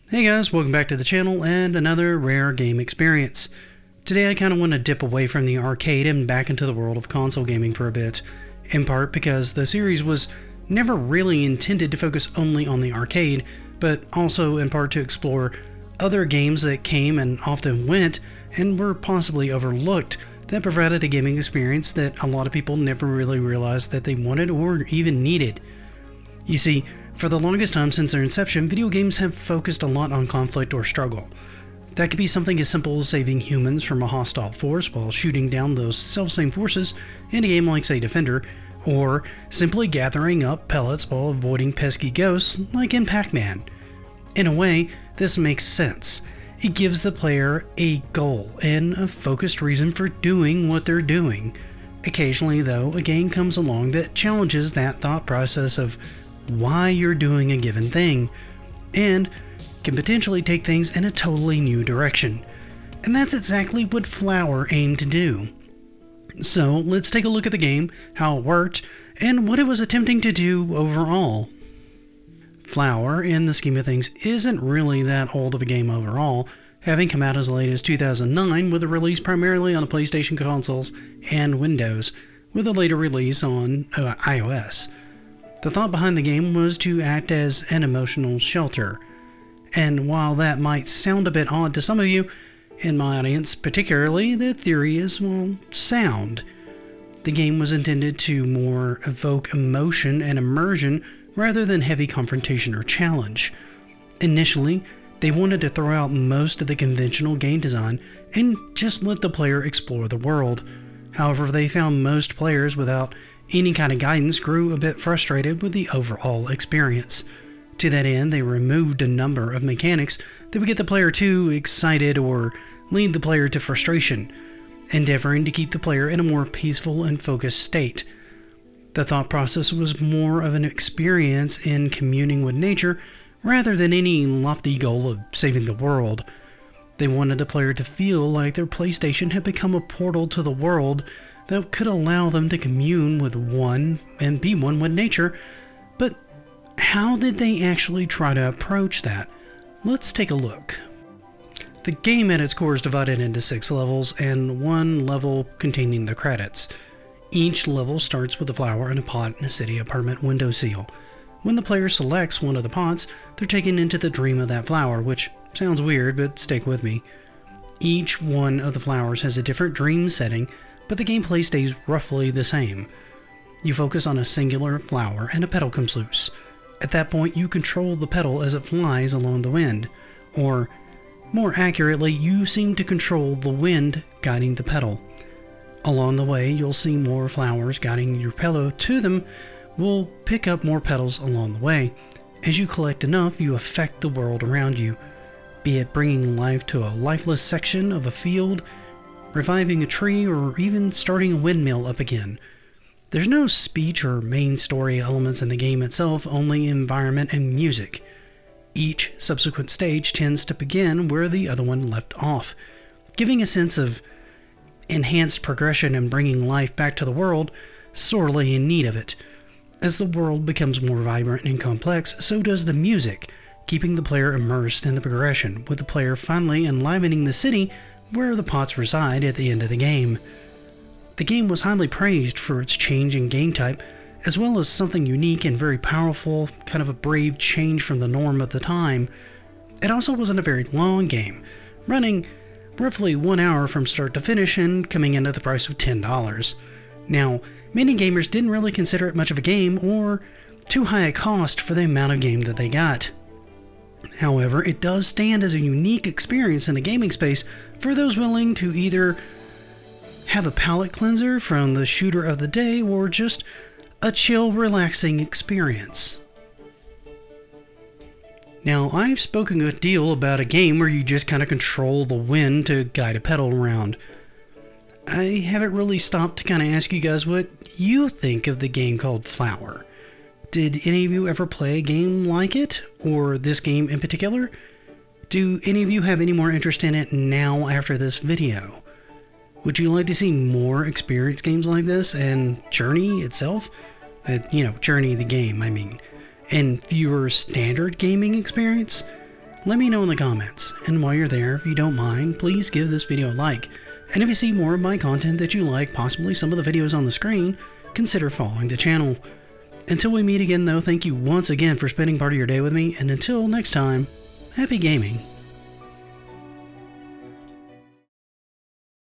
Hey guys, welcome back to the channel and another rare game experience. Today I kind of want to dip away from the arcade and back into the world of console gaming for a bit, in part because the series was never really intended to focus only on the arcade, but also in part to explore other games that came and often went and were possibly overlooked that provided a gaming experience that a lot of people never really realized that they wanted or even needed. You see, for the longest time since their inception, video games have focused a lot on conflict or struggle. That could be something as simple as saving humans from a hostile force while shooting down those selfsame forces in a game like, say, Defender, or simply gathering up pellets while avoiding pesky ghosts like in Pac-Man. In a way, this makes sense. It gives the player a goal and a focused reason for doing what they're doing. Occasionally, though, a game comes along that challenges that thought process of why you're doing a given thing, and can potentially take things in a totally new direction. And that's exactly what Flower aimed to do. So let's take a look at the game, how it worked, and what it was attempting to do overall. Flower, in the scheme of things, isn't really that old of a game overall, having come out as late as 2009 with a release primarily on the PlayStation consoles and Windows, with a later release on iOS. The thought behind the game was to act as an emotional shelter, and while that might sound a bit odd to some of you, in my audience particularly, the theory is, well, sound. The game was intended to more evoke emotion and immersion rather than heavy confrontation or challenge. Initially, they wanted to throw out most of the conventional game design and just let the player explore the world. However, they found most players without any kind of guidance grew a bit frustrated with the overall experience. To that end, they removed a number of mechanics that would get the player too excited or lead the player to frustration, endeavoring to keep the player in a more peaceful and focused state. The thought process was more of an experience in communing with nature rather than any lofty goal of saving the world. They wanted the player to feel like their PlayStation had become a portal to the world that could allow them to commune with one and be one with nature. But how did they actually try to approach that? Let's take a look. The game at its core is divided into 6 levels and one level containing the credits. Each level starts with a flower and a pot in a city apartment windowsill. When the player selects one of the pots, they're taken into the dream of that flower, which sounds weird, but stick with me. Each one of the flowers has a different dream setting, but the gameplay stays roughly the same. You focus on a singular flower and a petal comes loose. At that point, you control the petal as it flies along the wind, or more accurately, you seem to control the wind guiding the petal. Along the way, you'll see more flowers guiding your petal to them. Will pick up more petals along the way. As you collect enough, you affect the world around you, be it bringing life to a lifeless section of a field, reviving a tree, or even starting a windmill up again. There's no speech or main story elements in the game itself, only environment and music. Each subsequent stage tends to begin where the other one left off, giving a sense of enhanced progression and bringing life back to the world, sorely in need of it. As the world becomes more vibrant and complex, so does the music, keeping the player immersed in the progression, with the player finally enlivening the city where the pots reside at the end of the game. The game was highly praised for its change in game type, as well as something unique and very powerful, kind of a brave change from the norm of the time. It also wasn't a very long game, running roughly 1 hour from start to finish and coming in at the price of $10. Now, many gamers didn't really consider it much of a game or too high a cost for the amount of game that they got. However, it does stand as a unique experience in the gaming space for those willing to either have a palate cleanser from the shooter of the day or just a chill, relaxing experience. Now, I've spoken a good deal about a game where you just kind of control the wind to guide a pedal around. I haven't really stopped to kind of ask you guys what you think of the game called Flower. Did any of you ever play a game like it, or this game in particular? Do any of you have any more interest in it now after this video? Would you like to see more experience games like this and Journey itself? Journey the game, I mean. And fewer standard gaming experience? Let me know in the comments, and while you're there, if you don't mind, please give this video a like. And if you see more of my content that you like, possibly some of the videos on the screen, consider following the channel. Until we meet again though, thank you once again for spending part of your day with me, and until next time, happy gaming.